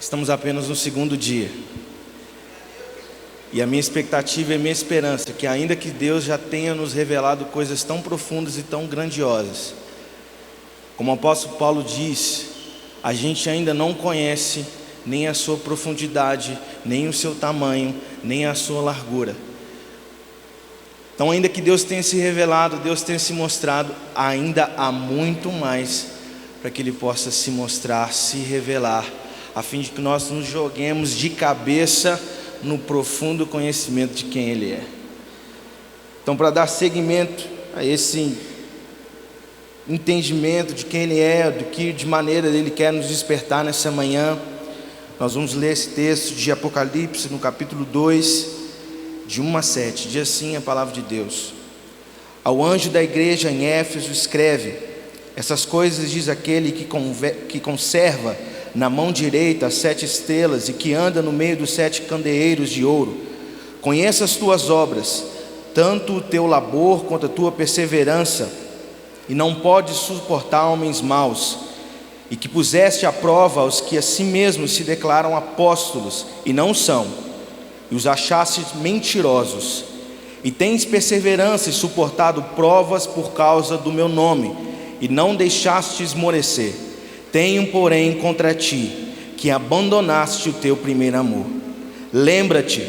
Estamos apenas no segundo dia. E a minha expectativa e a minha esperança é que, ainda que Deus já tenha nos revelado coisas tão profundas e tão grandiosas, como o apóstolo Paulo diz, a gente ainda não conhece nem a sua profundidade, nem o seu tamanho, nem a sua largura. Então, ainda que Deus tenha se revelado, Deus tenha se mostrado, ainda há muito mais para que Ele possa se mostrar, se revelar, a fim de que nós nos joguemos de cabeça no profundo conhecimento de quem Ele é. Então, para dar seguimento a esse entendimento de quem Ele é, do que de maneira Ele quer nos despertar nessa manhã, nós vamos ler esse texto de Apocalipse, no capítulo 2, de 1 a 7. Diz assim a palavra de Deus: Ao anjo da igreja em Éfeso escreve: Essas coisas diz aquele que conserva na mão direita as 7 estrelas e que anda no meio dos 7 candeeiros de ouro. Conheça as tuas obras, tanto o teu labor quanto a tua perseverança, e não podes suportar homens maus, e que puseste à prova os que a si mesmos se declaram apóstolos e não são, e os achastes mentirosos, e tens perseverança e suportado provas por causa do meu nome, e não deixaste esmorecer. Tenho, porém, contra ti, que abandonaste o teu primeiro amor. Lembra-te,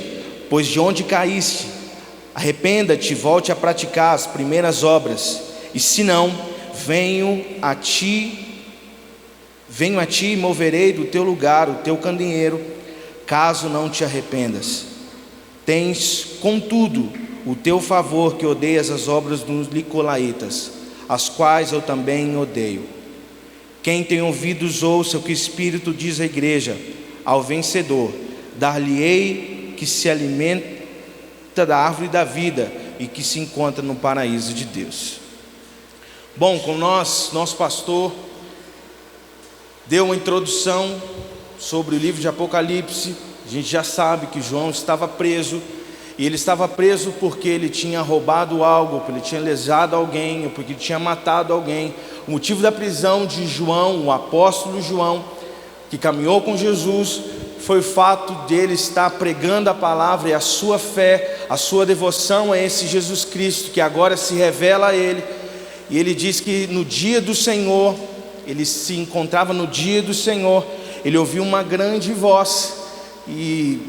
pois, de onde caíste, arrependa-te e volte a praticar as primeiras obras, e se não, venho a ti e moverei do teu lugar o teu candeeiro, caso não te arrependas. Tens, contudo, o teu favor, que odeias as obras dos nicolaítas, as quais eu também odeio. Quem tem ouvidos ouça o que o Espírito diz à igreja. Ao vencedor dar-lhe-ei que se alimenta da árvore da vida e que se encontra no paraíso de Deus. Bom, com nosso pastor deu uma introdução sobre o livro de Apocalipse. A gente já sabe que João estava preso, e ele estava preso porque ele tinha roubado algo, porque ele tinha lesado alguém, ou porque ele tinha matado alguém. O motivo da prisão de João, o apóstolo João, que caminhou com Jesus, foi o fato dele estar pregando a palavra e a sua fé, a sua devoção a esse Jesus Cristo, que agora se revela a ele. E ele diz que no dia do Senhor, ele se encontrava no dia do Senhor, ele ouviu uma grande voz, e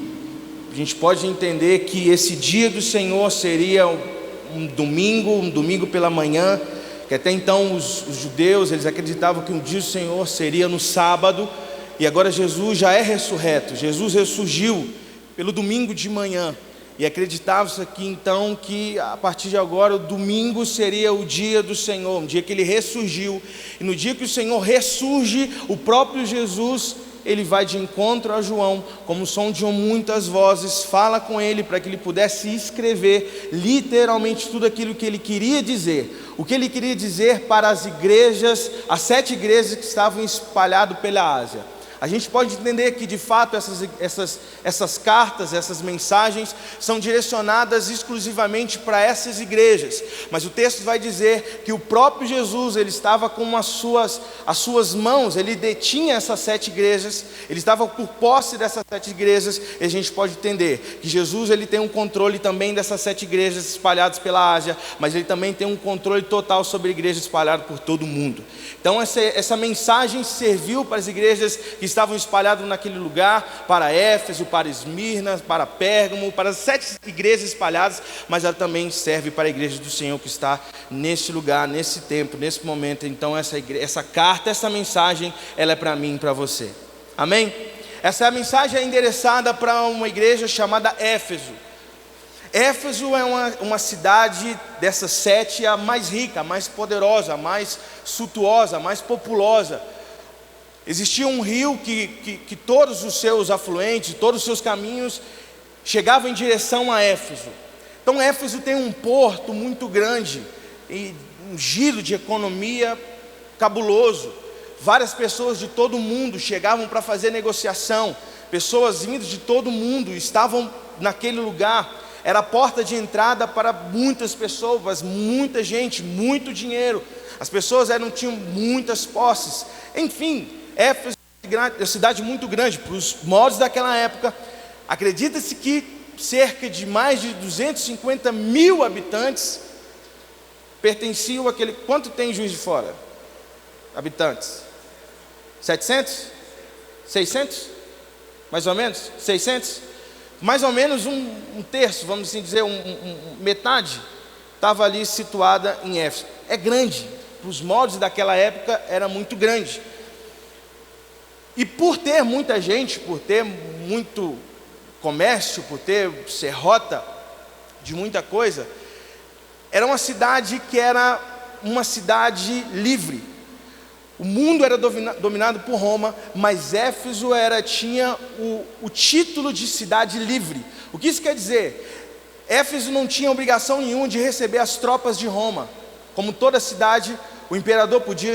a gente pode entender que esse dia do Senhor seria um domingo pela manhã, que até então os judeus, eles acreditavam que o dia do Senhor seria no sábado, e agora Jesus já é ressurreto, Jesus ressurgiu pelo domingo de manhã, e acreditava-se aqui então que a partir de agora o domingo seria o dia do Senhor, um dia que ele ressurgiu. E no dia que o Senhor ressurge, o próprio Jesus, ele vai de encontro a João, como som de muitas vozes, fala com ele para que ele pudesse escrever literalmente tudo aquilo que ele queria dizer. O que ele queria dizer para as igrejas, as 7 igrejas que estavam espalhadas pela Ásia. A gente pode entender que de fato essas cartas, essas mensagens são direcionadas exclusivamente para essas igrejas, mas o texto vai dizer que o próprio Jesus, ele estava com as suas mãos, ele detinha essas 7 igrejas, ele estava por posse dessas 7 igrejas, e a gente pode entender que Jesus, ele tem um controle também dessas 7 igrejas espalhadas pela Ásia, mas ele também tem um controle total sobre igrejas espalhadas por todo o mundo. Então essa mensagem serviu para as igrejas que estavam espalhados naquele lugar, para Éfeso, para Esmirna, para Pérgamo, para as 7 igrejas espalhadas, mas ela também serve para a igreja do Senhor que está nesse lugar, nesse tempo, nesse momento. Então essa carta, essa mensagem, ela é para mim e para você. Amém? Essa mensagem é endereçada para uma igreja chamada Éfeso. Éfeso é uma cidade dessas 7, a mais rica, a mais poderosa, a mais suntuosa, a mais populosa. Existia um rio que todos os seus afluentes, todos os seus caminhos chegavam em direção a Éfeso. Então Éfeso tem um porto muito grande e um giro de economia cabuloso. Várias pessoas de todo o mundo chegavam para fazer negociação. Pessoas vindas de todo o mundo estavam naquele lugar. Era a porta de entrada para muitas pessoas, muita gente, muito dinheiro. As pessoas tinham muitas posses. Enfim, Éfeso é uma cidade muito grande, para os moldes daquela época. Acredita-se que cerca de mais de 250 mil habitantes pertenciam àquele... Quanto tem Juiz de Fora? Habitantes? 700? 600? Mais ou menos? 600? Mais ou menos um terço, vamos assim dizer, metade, estava ali situada em Éfeso. É grande, para os moldes daquela época era muito grande. E por ter muita gente, por ter muito comércio, por ter ser rota de muita coisa, era uma cidade que era uma cidade livre. O mundo era dominado por Roma, mas Éfeso tinha o título de cidade livre. O que isso quer dizer? Éfeso não tinha obrigação nenhuma de receber as tropas de Roma. Como toda cidade, o imperador podia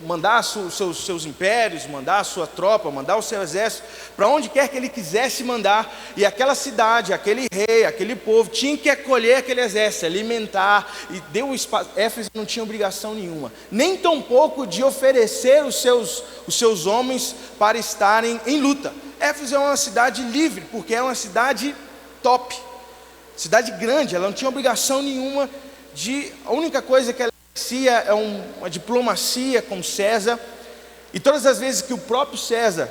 mandar os seus impérios, mandar a sua tropa, mandar o seu exército, para onde quer que ele quisesse mandar, e aquela cidade, aquele rei, aquele povo, tinha que acolher aquele exército, alimentar, e deu espaço. Éfeso não tinha obrigação nenhuma, nem tampouco de oferecer os seus homens para estarem em luta. Éfeso é uma cidade livre, porque é uma cidade top, cidade grande, ela não tinha obrigação nenhuma a única coisa que ela é uma diplomacia com César, e todas as vezes que o próprio César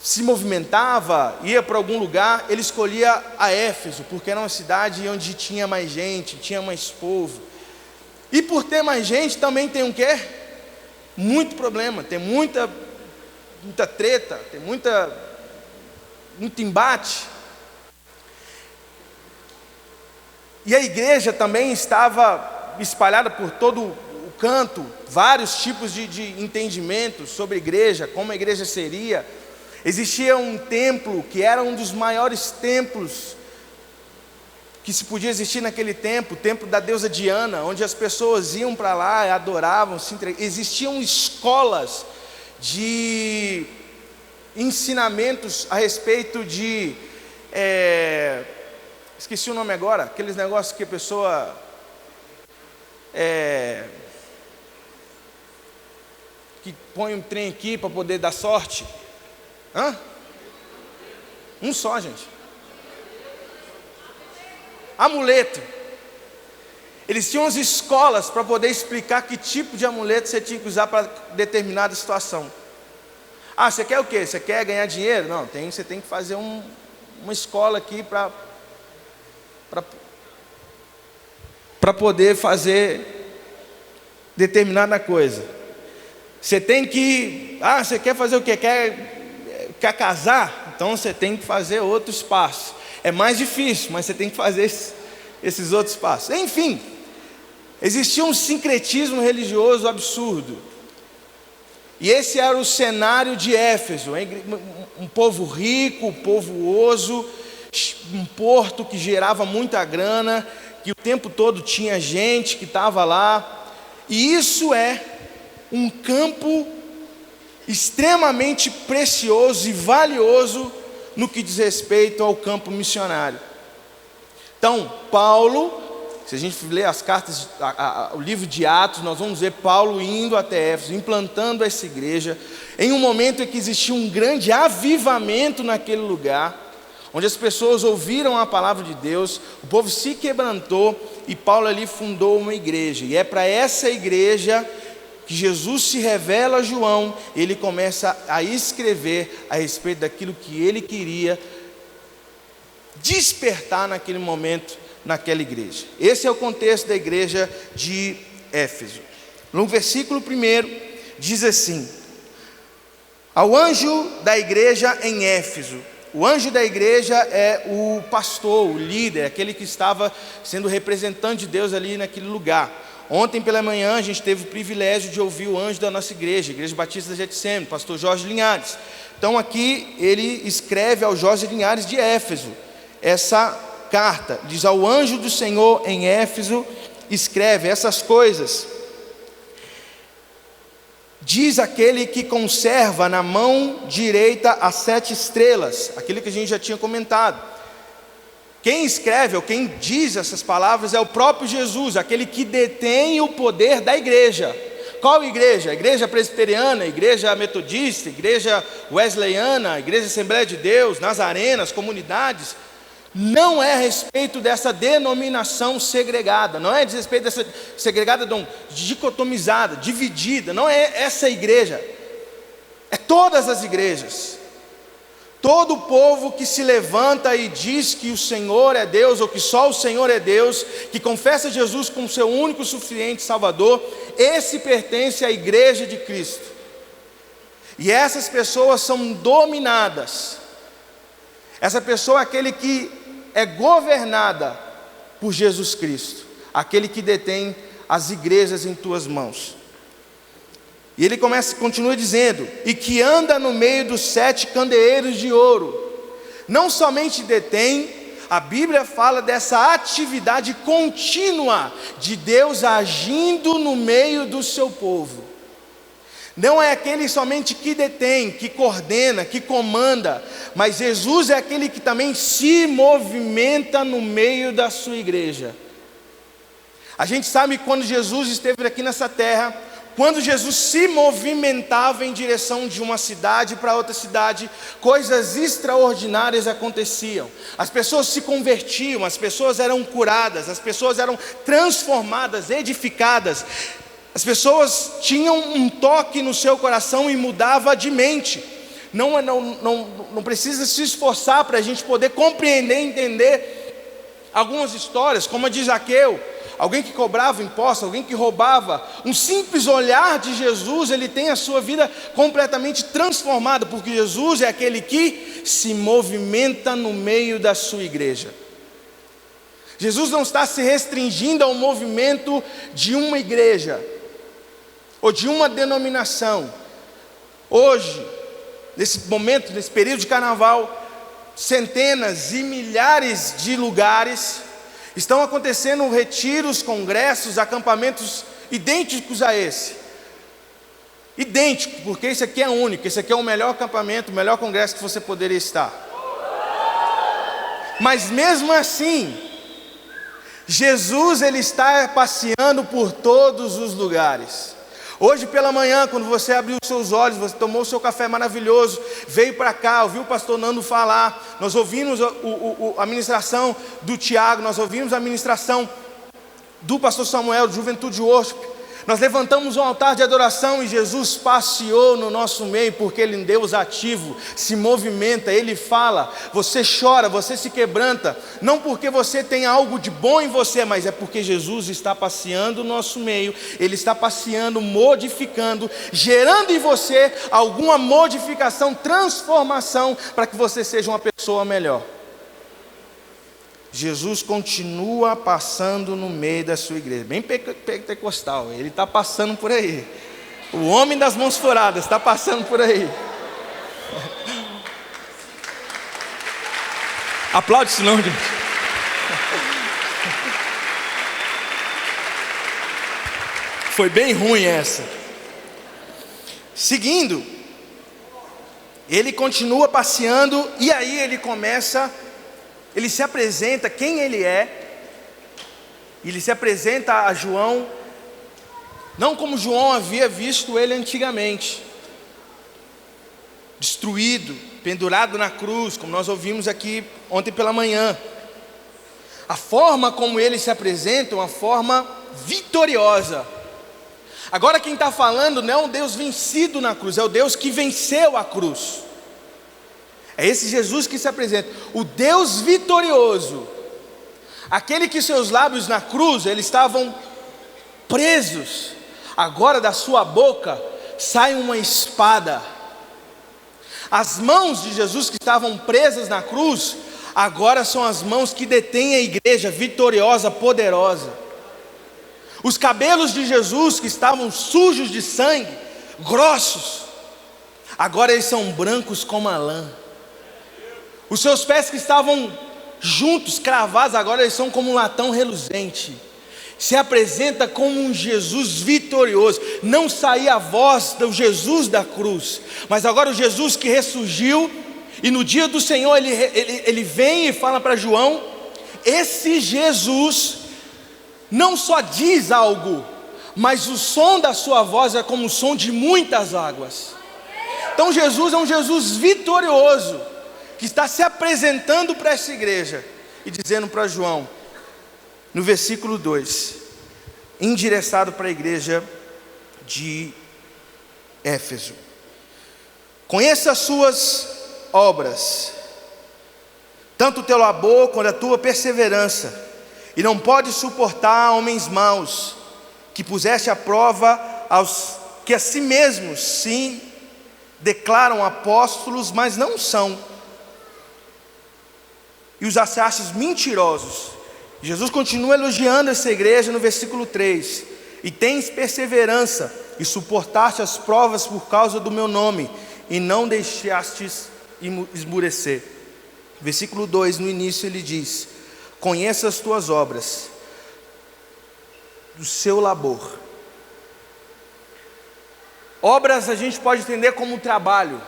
se movimentava, ia para algum lugar, ele escolhia a Éfeso, porque era uma cidade onde tinha mais gente, tinha mais povo. E por ter mais gente também tem o quê? Muito problema, tem muita treta, tem muito embate. E a igreja também estava espalhada por todo o canto, vários tipos de entendimentos sobre a igreja, como a igreja seria. Existia um templo que era um dos maiores templos que se podia existir naquele tempo, o templo da deusa Diana, onde as pessoas iam para lá e adoravam, existiam escolas de ensinamentos a respeito de... esqueci o nome agora, aqueles negócios que a pessoa... que põe um trem aqui para poder dar sorte. Um só, gente. Amuleto. Eles tinham as escolas para poder explicar que tipo de amuleto você tinha que usar para determinada situação. Você quer o quê? Você quer ganhar dinheiro? Não, você tem que fazer uma escola aqui para poder fazer determinada coisa. Você tem que... você quer fazer o quê? Quer casar? Então você tem que fazer outros passos. É mais difícil, mas você tem que fazer esses outros passos. Enfim, existia um sincretismo religioso absurdo. E esse era o cenário de Éfeso, um povo rico, povoso, um porto que gerava muita grana, que o tempo todo tinha gente que estava lá. E isso é um campo extremamente precioso e valioso no que diz respeito ao campo missionário. Então, Paulo, se a gente ler as cartas, o livro de Atos, nós vamos ver Paulo indo até Éfeso, implantando essa igreja, em um momento em que existia um grande avivamento naquele lugar, onde as pessoas ouviram a palavra de Deus, o povo se quebrantou, e Paulo ali fundou uma igreja, e é para essa igreja que Jesus se revela a João. Ele começa a escrever a respeito daquilo que ele queria despertar naquele momento, naquela igreja. Esse é o contexto da igreja de Éfeso. No versículo 1 diz assim: ao anjo da igreja em Éfeso. O anjo da igreja é o pastor, o líder, aquele que estava sendo representante de Deus ali naquele lugar. Ontem pela manhã a gente teve o privilégio de ouvir o anjo da nossa igreja, Igreja Batista Getsemane, pastor Jorge Linhares. Então aqui ele escreve ao Jorge Linhares de Éfeso essa carta. Diz: ao anjo do Senhor em Éfeso escreve essas coisas. Diz aquele que conserva na mão direita as 7 estrelas, aquilo que a gente já tinha comentado. Quem escreve ou quem diz essas palavras é o próprio Jesus, aquele que detém o poder da igreja. Qual igreja? A igreja presbiteriana, a igreja metodista, a igreja wesleyana, a igreja Assembleia de Deus, Nazarenas, comunidades. Não é a respeito dessa denominação segregada, não é a respeito dessa segregada, não, dicotomizada, dividida, não é essa igreja, é todas as igrejas. Todo o povo que se levanta e diz que o Senhor é Deus, ou que só o Senhor é Deus, que confessa Jesus como seu único suficiente Salvador, esse pertence à igreja de Cristo. E essas pessoas são dominadas. Essa pessoa é aquele que é governada por Jesus Cristo, aquele que detém as igrejas em tuas mãos. E ele continua dizendo, e que anda no meio dos 7 candeeiros de ouro. Não somente detém, a Bíblia fala dessa atividade contínua de Deus agindo no meio do seu povo. Não é aquele somente que detém, que coordena, que comanda, mas Jesus é aquele que também se movimenta no meio da sua igreja. A gente sabe que quando Jesus esteve aqui nessa terra, quando Jesus se movimentava em direção de uma cidade para outra cidade, coisas extraordinárias aconteciam. As pessoas se convertiam, as pessoas eram curadas, as pessoas eram transformadas, edificadas. As pessoas tinham um toque no seu coração e mudava de mente. Não precisa se esforçar para a gente poder compreender e entender algumas histórias, como a de Zaqueu. Alguém que cobrava impostos, alguém que roubava, um simples olhar de Jesus, ele tem a sua vida completamente transformada, porque Jesus é aquele que se movimenta no meio da sua igreja. Jesus não está se restringindo ao movimento de uma igreja, ou de uma denominação. Hoje, nesse momento, nesse período de carnaval, centenas e milhares de lugares estão acontecendo retiros, congressos, acampamentos idênticos a esse. Idêntico, porque esse aqui é único, esse aqui é o melhor acampamento, o melhor congresso que você poderia estar. Mas mesmo assim, Jesus ele está passeando por todos os lugares. Hoje pela manhã, quando você abriu os seus olhos, você tomou o seu café maravilhoso, veio para cá, ouviu o pastor Nando falar, nós ouvimos a ministração do Tiago, nós ouvimos a ministração do pastor Samuel, do Juventude Worship. Nós levantamos um altar de adoração e Jesus passeou no nosso meio, porque Ele é um Deus ativo, se movimenta, Ele fala, você chora, você se quebranta, não porque você tem algo de bom em você, mas é porque Jesus está passeando no nosso meio, Ele está passeando, modificando, gerando em você alguma modificação, transformação, para que você seja uma pessoa melhor. Jesus continua passando no meio da sua igreja, bem pentecostal, ele está passando por aí. O homem das mãos furadas está passando por aí. Aplaude isso não, gente. Foi bem ruim essa. Seguindo, ele continua passeando e aí ele se apresenta quem ele é. Ele se apresenta a João, não como João havia visto ele antigamente, destruído, pendurado na cruz, como nós ouvimos aqui ontem pela manhã. A forma como ele se apresenta é uma forma vitoriosa. Agora quem está falando não é um Deus vencido na cruz, é o Deus que venceu a cruz. É esse Jesus que se apresenta, o Deus vitorioso, aquele que seus lábios na cruz, eles estavam presos, agora da sua boca sai uma espada. As mãos de Jesus que estavam presas na cruz, agora são as mãos que detêm a igreja vitoriosa, poderosa. Os cabelos de Jesus que estavam sujos de sangue, grossos, agora eles são brancos como a lã. Os seus pés que estavam juntos, cravados, agora eles são como um latão reluzente. Se apresenta como um Jesus vitorioso. Não saía a voz do Jesus da cruz, mas agora o Jesus que ressurgiu. E no dia do Senhor ele vem e fala para João: esse Jesus não só diz algo, mas o som da sua voz é como o som de muitas águas. Então Jesus é um Jesus vitorioso, que está se apresentando para essa igreja e dizendo para João, no versículo 2, endereçado para a igreja de Éfeso: conheça as suas obras, tanto o teu labor quanto a tua perseverança, e não pode suportar homens maus, que puseste à prova aos que a si mesmos sim declaram apóstolos, mas não são, e os achastes mentirosos. Jesus continua elogiando essa igreja no versículo 3: e tens perseverança, e suportaste as provas por causa do meu nome, e não deixastes esmurecer. Versículo 2, no início ele diz: conheça as tuas obras, do seu labor. Obras a gente pode entender como um trabalho,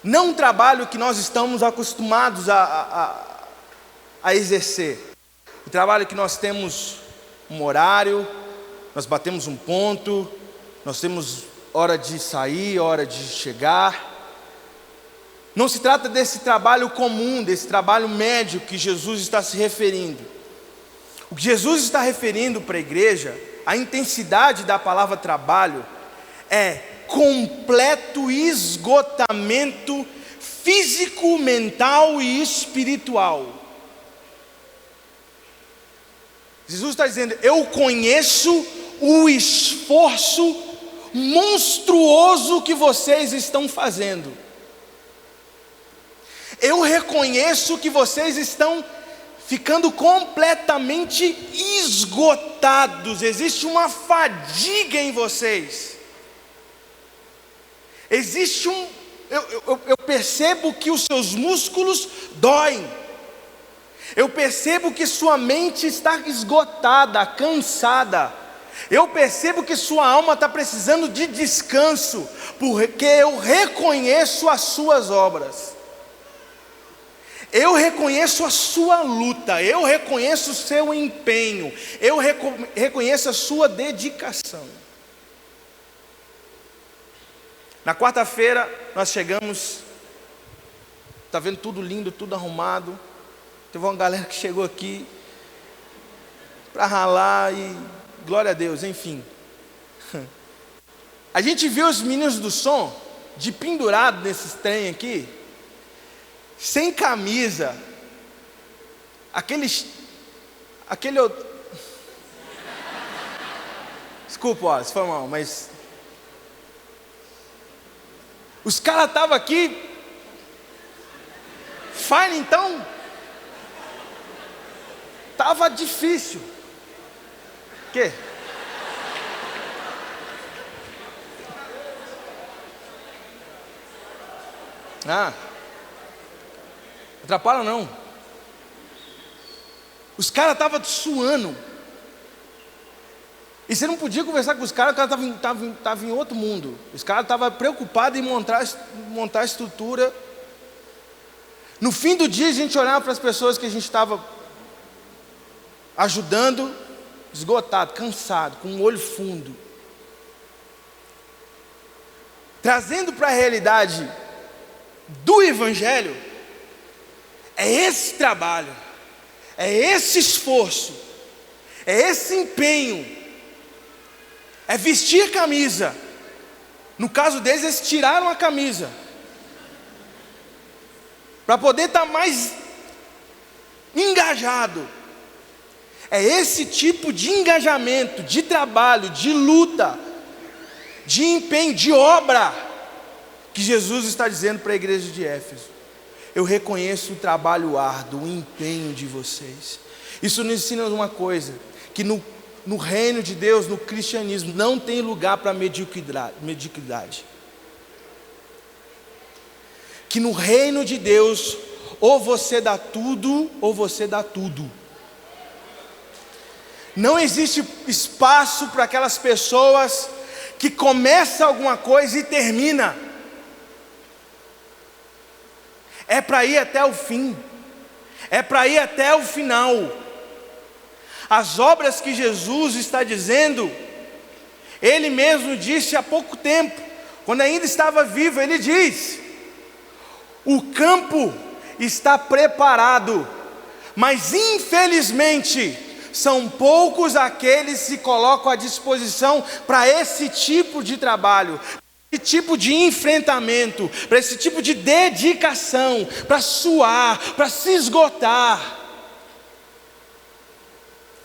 não um trabalho que nós estamos acostumados a exercer. O trabalho que nós temos um horário, nós batemos um ponto, nós temos hora de sair, hora de chegar. Não se trata desse trabalho comum, desse trabalho médio que Jesus está se referindo. O que Jesus está referindo para a igreja, a intensidade da palavra trabalho, é completo esgotamento físico, mental e espiritual. Jesus está dizendo: eu conheço o esforço monstruoso que vocês estão fazendo. Eu reconheço que vocês estão ficando completamente esgotados. Existe uma fadiga em vocês. Existe eu percebo que os seus músculos doem. Eu percebo que sua mente está esgotada, cansada. Eu percebo que sua alma está precisando de descanso, porque eu reconheço as suas obras. Eu reconheço a sua luta, eu reconheço o seu empenho, eu reconheço a sua dedicação. Na quarta-feira nós chegamos, está vendo tudo lindo, tudo arrumado. Teve uma galera que chegou aqui para ralar e glória a Deus, enfim. A gente viu os meninos do som de pendurado nesses trem aqui, sem camisa, aquele desculpa, ó, se foi mal, mas os caras estavam aqui, fine, então estava difícil. O quê? Atrapalha não. Os caras estavam suando. E você não podia conversar com os caras, o cara estava em outro mundo. Os caras estavam preocupados em montar a estrutura. No fim do dia a gente olhava para as pessoas que a gente estava ajudando, esgotado, cansado, com um olho fundo. Trazendo para a realidade do Evangelho, é esse trabalho, é esse esforço, é esse empenho, é vestir a camisa. No caso deles, eles tiraram a camisa para poder estar mais engajado. É esse tipo de engajamento, de trabalho, de luta, de empenho, de obra, que Jesus está dizendo para a igreja de Éfeso: eu reconheço o trabalho árduo, o empenho de vocês. Isso nos ensina uma coisa, que no reino de Deus, no cristianismo, não tem lugar para mediocridade. Que no reino de Deus, ou você dá tudo, ou você dá tudo. Não existe espaço para aquelas pessoas que começam alguma coisa e termina. É para ir até o fim, é para ir até o final. As obras que Jesus está dizendo, Ele mesmo disse há pouco tempo, quando ainda estava vivo. Ele diz: o campo está preparado, mas infelizmente são poucos aqueles que se colocam à disposição para esse tipo de trabalho, esse tipo de enfrentamento, para esse tipo de dedicação, para suar, para se esgotar.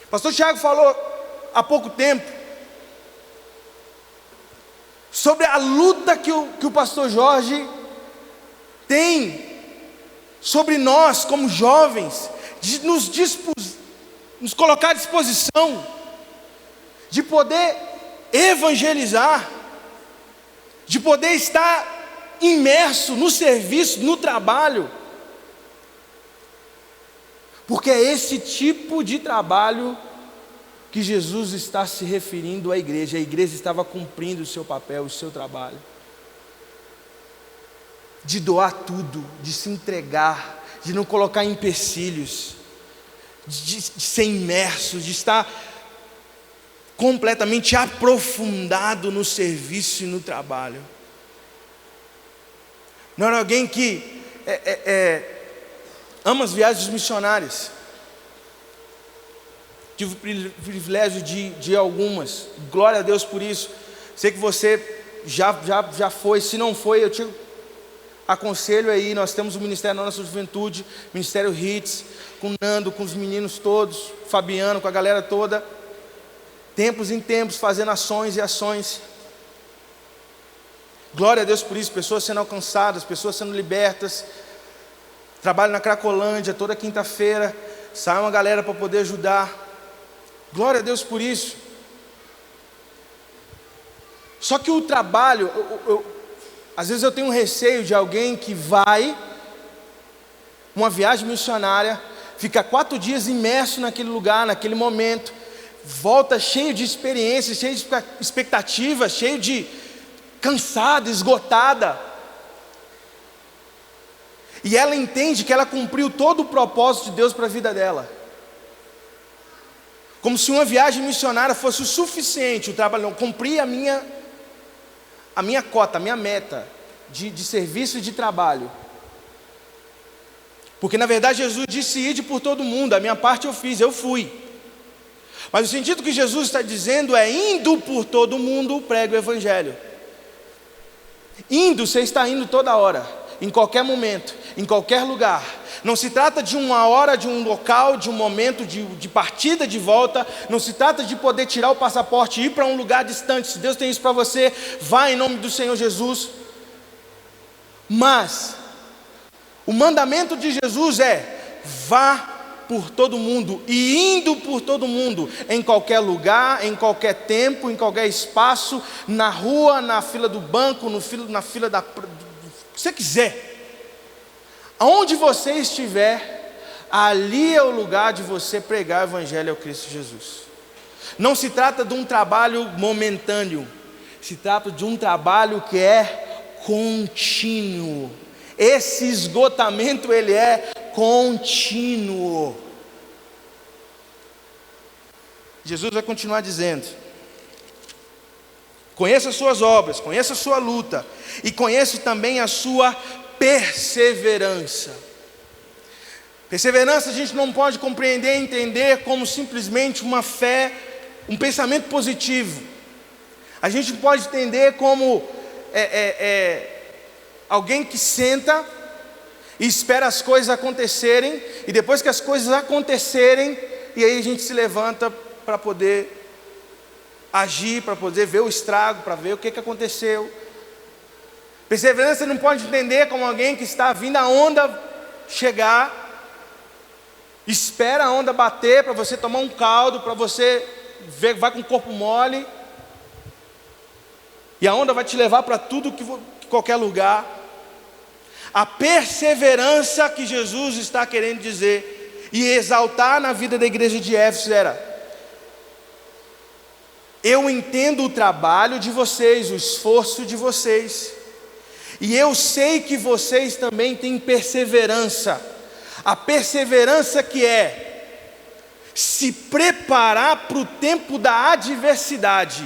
O pastor Tiago falou há pouco tempo sobre a luta que o pastor Jorge tem sobre nós como jovens, de nos colocar à disposição, de poder evangelizar, de poder estar imerso no serviço, no trabalho, porque é esse tipo de trabalho que Jesus está se referindo à igreja. A igreja estava cumprindo o seu papel, o seu trabalho, de doar tudo, de se entregar, de não colocar empecilhos, de ser imerso, de estar completamente aprofundado no serviço e no trabalho. Não era alguém que ama as viagens missionárias. Tive o privilégio de ir algumas, glória a Deus por isso. Sei que você já foi, se não foi, eu te aconselho aí. Nós temos o Ministério da Nossa Juventude, Ministério Hits, com o Nando, com os meninos todos, Fabiano, com a galera toda, tempos em tempos, fazendo ações e ações. Glória a Deus por isso, pessoas sendo alcançadas, pessoas sendo libertas. Trabalho na Cracolândia, toda quinta-feira, sai uma galera para poder ajudar. Glória a Deus por isso. Só que o trabalho, às vezes eu tenho um receio de alguém que vai uma viagem missionária, fica 4 dias imerso naquele lugar, naquele momento, volta cheio de experiências, cheio de expectativas, cheio de cansada, esgotada, e ela entende que ela cumpriu todo o propósito de Deus para a vida dela, como se uma viagem missionária fosse o suficiente. O trabalho não, cumpri a minha cota, a minha meta de serviço e de trabalho. Porque na verdade Jesus disse: ide por todo mundo. A minha parte eu fiz, eu fui. Mas o sentido que Jesus está dizendo é: indo por todo mundo, prega o Evangelho. Indo, você está indo toda hora, em qualquer momento, em qualquer lugar. Não se trata de uma hora, de um local, de um momento de partida, de volta. Não se trata de poder tirar o passaporte e ir para um lugar distante. Se Deus tem isso para você, vá em nome do Senhor Jesus. Mas o mandamento de Jesus é: vá por todo mundo, e indo por todo mundo, em qualquer lugar, em qualquer tempo, em qualquer espaço, na rua, na fila do banco, na fila da... você quiser. Aonde você estiver, ali é o lugar de você pregar o Evangelho ao Cristo Jesus. Não se trata de um trabalho momentâneo, se trata de um trabalho que é contínuo. Esse esgotamento, ele é contínuo. Jesus vai continuar dizendo: conheça as suas obras, conheça a sua luta, e conheça também a sua perseverança. Perseverança a gente não pode compreender e entender como simplesmente uma fé, um pensamento positivo. A gente pode entender como alguém que senta e espera as coisas acontecerem, e depois que as coisas acontecerem, e aí a gente se levanta para poder agir, para poder ver o estrago, para ver o que aconteceu. Perseverança não pode entender como alguém que está vindo a onda chegar, espera a onda bater para você tomar um caldo, para você ver, vai com o corpo mole, e a onda vai te levar para tudo qualquer lugar. A perseverança que Jesus está querendo dizer e exaltar na vida da igreja de Éfeso era: eu entendo o trabalho de vocês, o esforço de vocês, e eu sei que vocês também têm perseverança. A perseverança que é se preparar para o tempo da adversidade.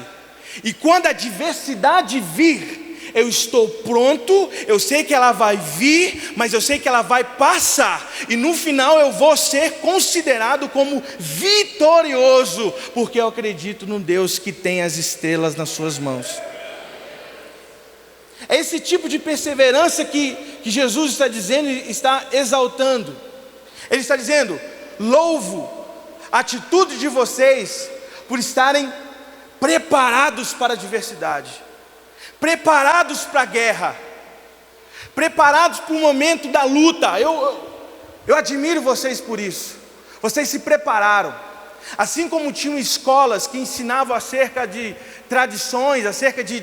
E quando a adversidade vir, eu estou pronto, eu sei que ela vai vir, mas eu sei que ela vai passar. E no final eu vou ser considerado como vitorioso, porque eu acredito num Deus que tem as estrelas nas suas mãos. É esse tipo de perseverança que Jesus está dizendo e está exaltando. Ele está dizendo: louvo a atitude de vocês por estarem preparados para a adversidade, preparados para a guerra, preparados para o momento da luta. Eu admiro vocês por isso. Vocês se prepararam. Assim como tinham escolas que ensinavam acerca de tradições, acerca de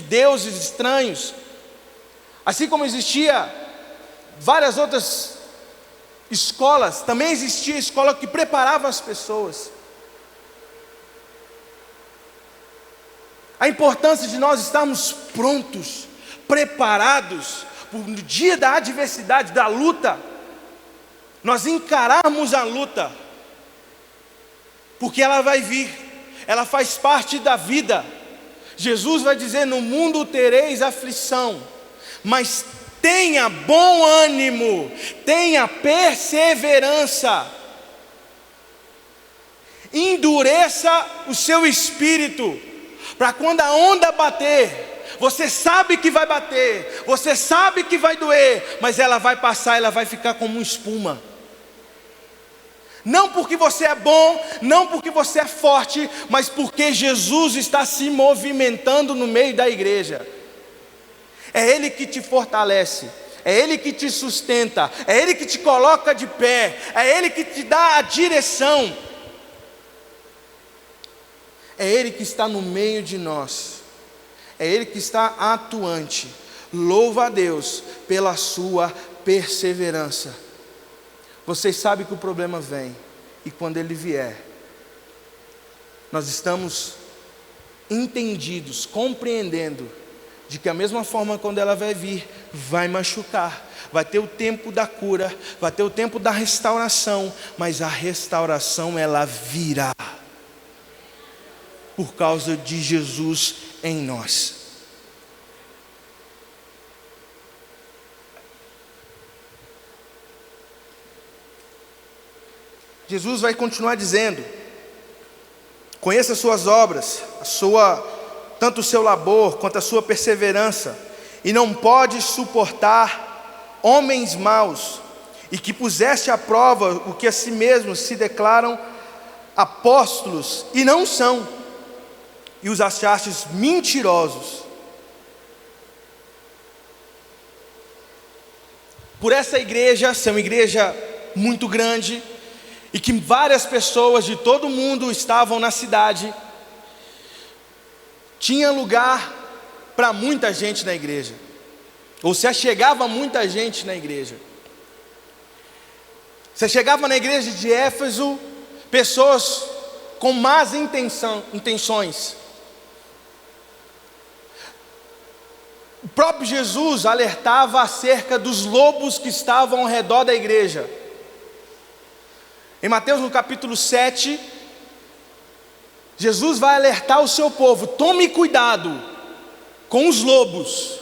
deuses estranhos, assim como existia várias outras escolas, também existia escola que preparava as pessoas. A importância de nós estarmos prontos, preparados, no dia da adversidade, da luta, nós encararmos a luta, porque ela vai vir, ela faz parte da vida. Jesus vai dizer: no mundo tereis aflição, mas tenha bom ânimo, tenha perseverança, endureça o seu espírito, para quando a onda bater, você sabe que vai bater, você sabe que vai doer, mas ela vai passar, ela vai ficar como espuma. Não porque você é bom, não porque você é forte, mas porque Jesus está se movimentando no meio da igreja. É Ele que te fortalece, é Ele que te sustenta, é Ele que te coloca de pé, é Ele que te dá a direção. É Ele que está no meio de nós, é Ele que está atuante. Louva a Deus pela sua perseverança. Vocês sabem que o problema vem, e quando ele vier, nós estamos entendidos, compreendendo, de que a mesma forma quando ela vai vir, vai machucar, vai ter o tempo da cura, vai ter o tempo da restauração, mas a restauração ela virá, por causa de Jesus em nós. Jesus vai continuar dizendo: conheça as suas obras, tanto o seu labor quanto a sua perseverança, e não pode suportar homens maus, e que puseste à prova o que a si mesmos se declaram apóstolos e não são, e os achastes mentirosos. Por essa igreja ser uma igreja muito grande, e que várias pessoas de todo mundo estavam na cidade, tinha lugar para muita gente na igreja, ou se achegava muita gente na igreja. Você chegava na igreja de Éfeso, pessoas com más intenções. O próprio Jesus alertava acerca dos lobos que estavam ao redor da igreja. Em Mateus no capítulo 7, Jesus vai alertar o seu povo: tome cuidado com os lobos,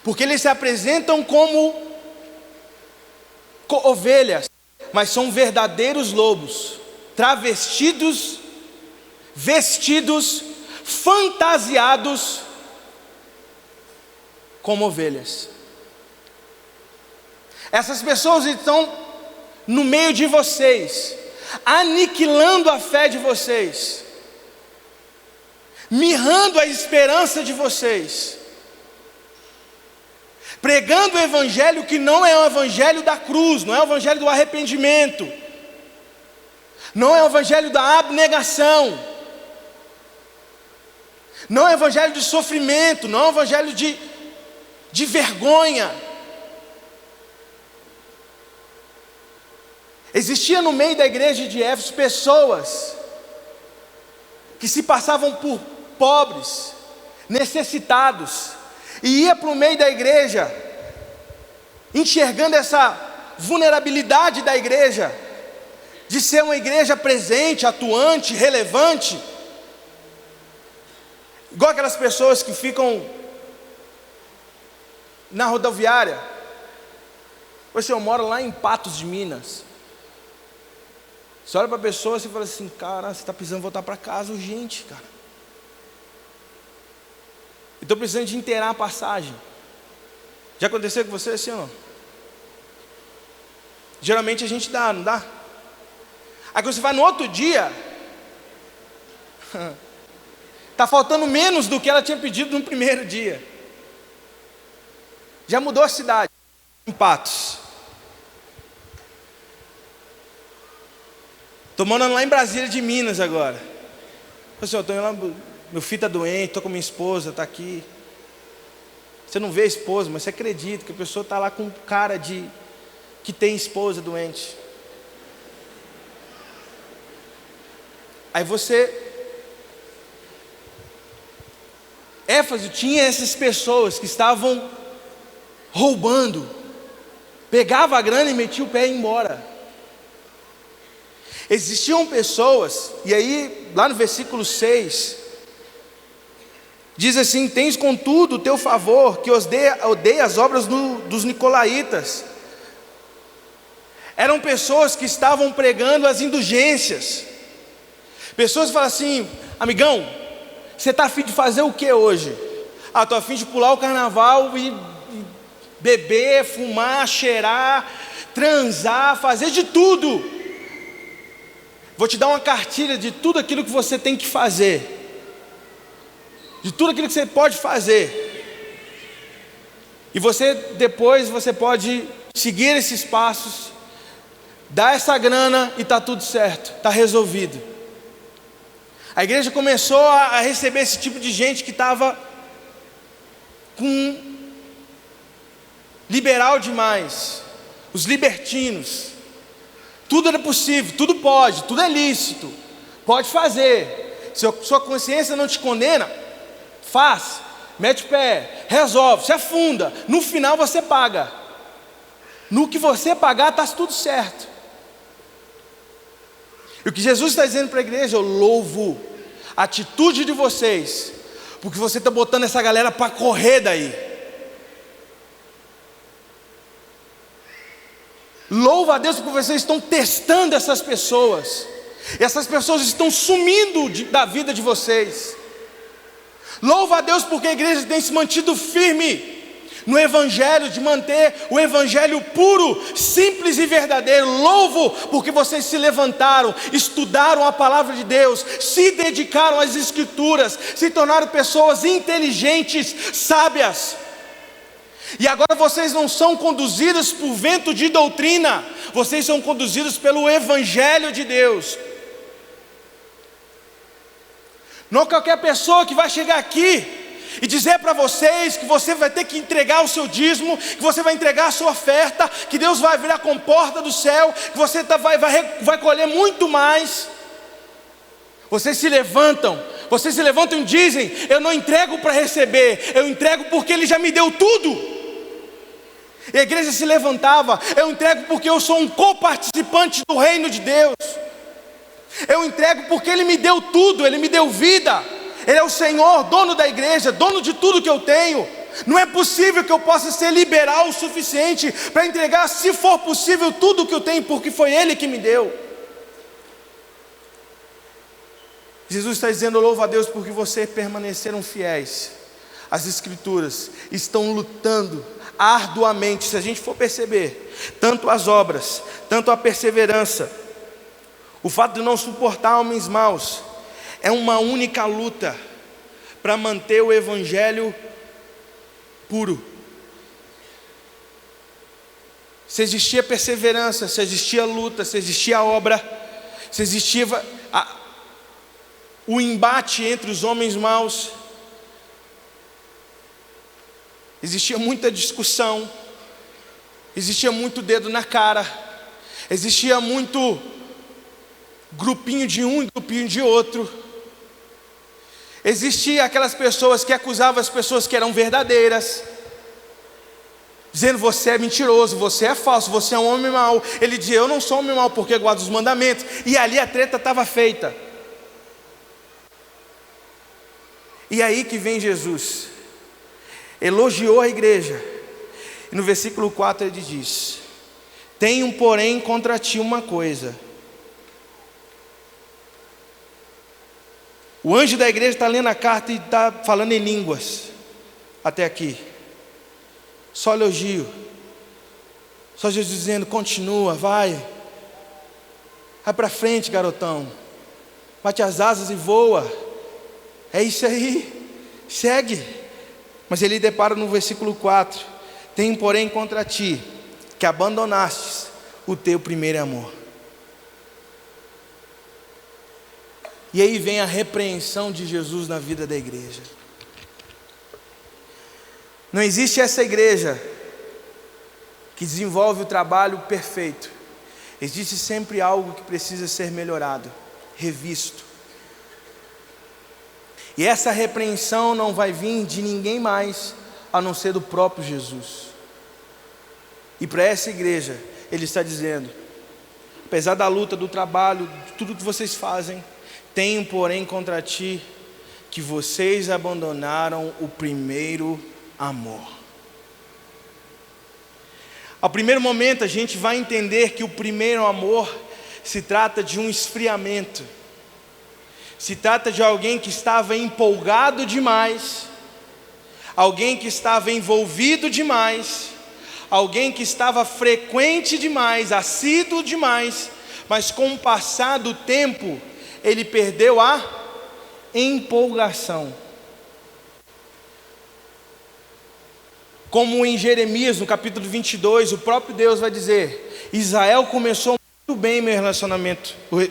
porque eles se apresentam como ovelhas, mas são verdadeiros lobos, travestidos, vestidos, fantasiados como ovelhas. Essas pessoas estão no meio de vocês, aniquilando a fé de vocês, mirrando a esperança de vocês, pregando o evangelho que não é o evangelho da cruz, não é o evangelho do arrependimento, não é o evangelho da abnegação, não é o evangelho de sofrimento, não é o evangelho de vergonha. Existia no meio da igreja de Éfeso pessoas que se passavam por pobres, necessitados, e ia para o meio da igreja, enxergando essa vulnerabilidade da igreja, de ser uma igreja presente, atuante, relevante, igual aquelas pessoas que ficam na rodoviária. Poxa, eu moro lá em Patos de Minas. Você olha para a pessoa e fala assim: cara, você está precisando voltar para casa urgente, cara. Estou precisando de inteirar a passagem. Já aconteceu com você assim ou não? Geralmente a gente dá, não dá? Aí quando você vai no outro dia, está faltando menos do que ela tinha pedido no primeiro dia. Já mudou a cidade, em Patos. Estou morando lá em Brasília de Minas agora. Assim, eu estou lá, meu filho está doente, estou com minha esposa, está aqui. Você não vê a esposa, mas você acredita que a pessoa está lá com cara de que tem esposa doente. Aí Éfeso tinha essas pessoas que estavam roubando, pegava a grana e metia o pé e ia embora. Existiam pessoas, e aí lá no versículo 6, diz assim: tens contudo o teu favor, que odeia as obras dos nicolaítas. Eram pessoas que estavam pregando as indulgências. Pessoas que falam assim: amigão, você está a fim de fazer o que hoje? Ah, estou a fim de pular o carnaval e beber, fumar, cheirar, transar, fazer de tudo. Vou te dar uma cartilha de tudo aquilo que você tem que fazer, de tudo aquilo que você pode fazer. E depois você pode seguir esses passos, dar essa grana e está tudo certo, está resolvido. A igreja começou a receber esse tipo de gente que estava liberal demais, os libertinos. Tudo era possível, tudo pode, tudo é lícito, pode fazer. Se sua consciência não te condena, faz, mete o pé, resolve, se afunda. No final você paga. No que você pagar está tudo certo. E o que Jesus está dizendo para a igreja: eu louvo a atitude de vocês, porque você está botando essa galera para correr daí. Louva a Deus porque vocês estão testando essas pessoas. E essas pessoas estão sumindo da vida de vocês. Louva a Deus porque a igreja tem se mantido firme no evangelho, de manter o evangelho puro, simples e verdadeiro. Louvo porque vocês se levantaram, estudaram a palavra de Deus, se dedicaram às escrituras, se tornaram pessoas inteligentes, sábias. E agora vocês não são conduzidos por vento de doutrina, vocês são conduzidos pelo evangelho de Deus. Não qualquer pessoa que vai chegar aqui e dizer para vocês que você vai ter que entregar o seu dízimo, que você vai entregar a sua oferta, que Deus vai abrir a comporta do céu, que você vai colher muito mais. Vocês se levantam e dizem: eu não entrego para receber, eu entrego porque Ele já me deu tudo. E a igreja se levantava: eu entrego porque eu sou um coparticipante do reino de Deus. Eu entrego porque Ele me deu tudo, Ele me deu vida. Ele é o Senhor, dono da igreja, dono de tudo que eu tenho. Não é possível que eu possa ser liberal o suficiente para entregar, se for possível, tudo que eu tenho, porque foi Ele que me deu. Jesus está dizendo: eu louvo a Deus porque vocês permaneceram fiéis às Escrituras, estão lutando arduamente. Se a gente for perceber, tanto as obras, tanto a perseverança, o fato de não suportar homens maus, é uma única luta para manter o evangelho puro. Se existia perseverança, se existia luta, se existia obra, se existia o embate entre os homens maus, existia muita discussão, existia muito dedo na cara, existia muito grupinho de um e grupinho de outro. Existia aquelas pessoas que acusavam as pessoas que eram verdadeiras, dizendo: você é mentiroso, você é falso, você é um homem mau. Ele dizia: eu não sou um homem mau porque guardo os mandamentos. E ali a treta estava feita. E aí que vem Jesus, elogiou a igreja, e no versículo 4 ele diz: tenho porém contra ti uma coisa. O anjo da igreja está lendo a carta e está falando em línguas, até aqui, só elogio, só Jesus dizendo: continua, vai para frente, garotão, bate as asas e voa, é isso aí, segue. Mas ele depara no versículo 4: tenho porém contra ti, que abandonastes o teu primeiro amor. E aí vem a repreensão de Jesus na vida da igreja. Não existe essa igreja que desenvolve o trabalho perfeito. Existe sempre algo que precisa ser melhorado, revisto. E essa repreensão não vai vir de ninguém mais a não ser do próprio Jesus. E para essa igreja ele está dizendo: apesar da luta, do trabalho, de tudo que vocês fazem, tenho porém contra ti que vocês abandonaram o primeiro amor. Ao primeiro momento a gente vai entender que o primeiro amor se trata de um esfriamento. Se trata de alguém que estava empolgado demais, alguém que estava envolvido demais, alguém que estava frequente demais, assíduo demais, mas com o passar do tempo ele perdeu a empolgação. Como em Jeremias, no capítulo 22, o próprio Deus vai dizer: Israel começou muito bem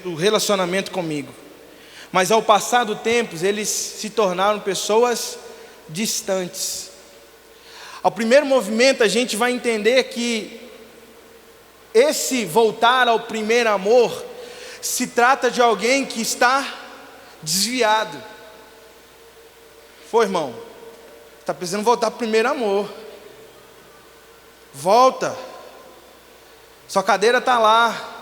o relacionamento comigo, mas ao passar do tempo eles se tornaram pessoas distantes. Ao primeiro movimento a gente vai entender que esse voltar ao primeiro amor se trata de alguém que está desviado. Irmão, está precisando voltar para o primeiro amor. Volta, sua cadeira está lá,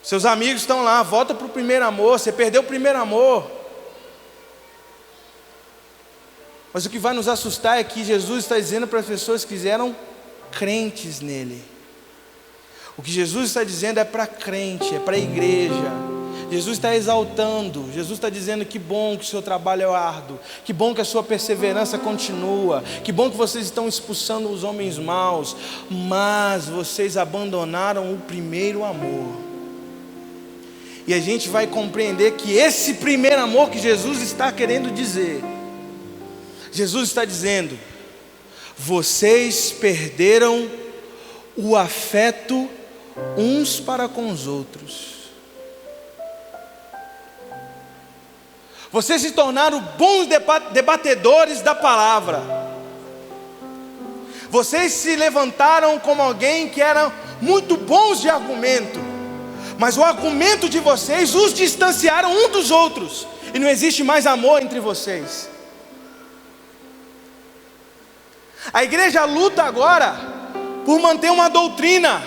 seus amigos estão lá, volta para o primeiro amor. Você perdeu o primeiro amor. Mas o que vai nos assustar é que Jesus está dizendo para as pessoas que eram crentes nele. O que Jesus está dizendo é para crente, é para a igreja. Jesus está exaltando, Jesus está dizendo: que bom que o seu trabalho é árduo, que bom que a sua perseverança continua, que bom que vocês estão expulsando os homens maus, mas vocês abandonaram o primeiro amor. E a gente vai compreender que esse primeiro amor que Jesus está querendo dizer, Jesus está dizendo: vocês perderam o afeto uns para com os outros. Vocês se tornaram bons debatedores da palavra. Vocês se levantaram como alguém que era muito bons de argumento, mas o argumento de vocês os distanciaram um dos outros, e não existe mais amor entre vocês. A igreja luta agora por manter uma doutrina,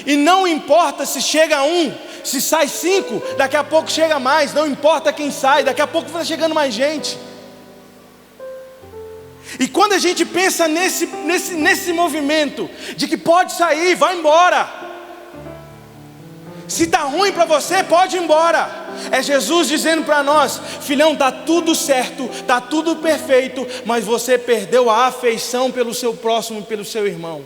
e não importa se chega um, se sai 5, daqui a pouco chega mais, não importa quem sai, daqui a pouco vai chegando mais gente. E quando a gente pensa nesse movimento de que pode sair, vai embora. Se está ruim para você, pode ir embora. É Jesus dizendo para nós: filhão, está tudo certo, está tudo perfeito, mas você perdeu a afeição pelo seu próximo, pelo seu irmão.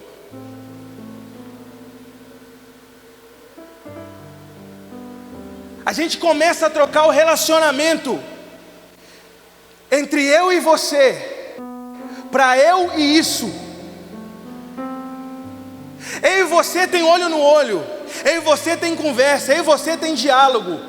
A gente começa a trocar o relacionamento entre eu e você para eu e isso. Eu e você tem olho no olho, eu e você tem conversa, eu e você tem diálogo,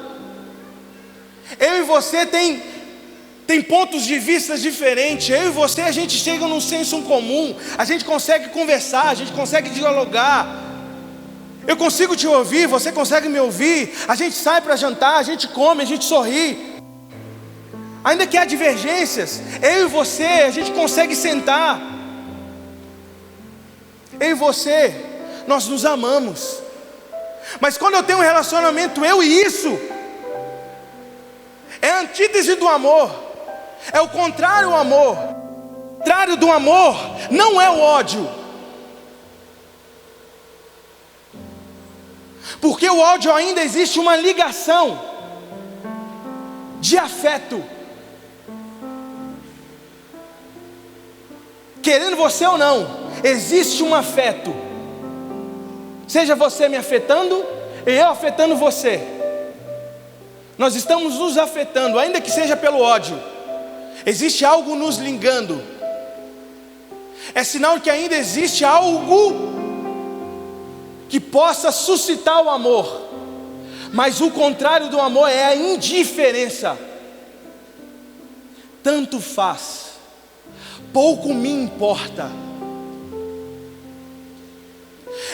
eu e você tem pontos de vista diferentes. Eu e você, a gente chega num senso comum, a gente consegue conversar, a gente consegue dialogar. Eu consigo te ouvir, você consegue me ouvir. A gente sai para jantar, a gente come, a gente sorri. Ainda que há divergências, eu e você, a gente consegue sentar. Eu e você, nós nos amamos. Mas quando eu tenho um relacionamento, eu e isso, é a antítese do amor, é o contrário ao amor. O contrário do amor não é o ódio. Porque o ódio ainda existe uma ligação de afeto. Querendo você ou não, existe um afeto. Seja você me afetando e eu afetando você. Nós estamos nos afetando, ainda que seja pelo ódio. Existe algo nos ligando. É sinal que ainda existe algo que possa suscitar o amor. Mas o contrário do amor é a indiferença. Tanto faz, pouco me importa.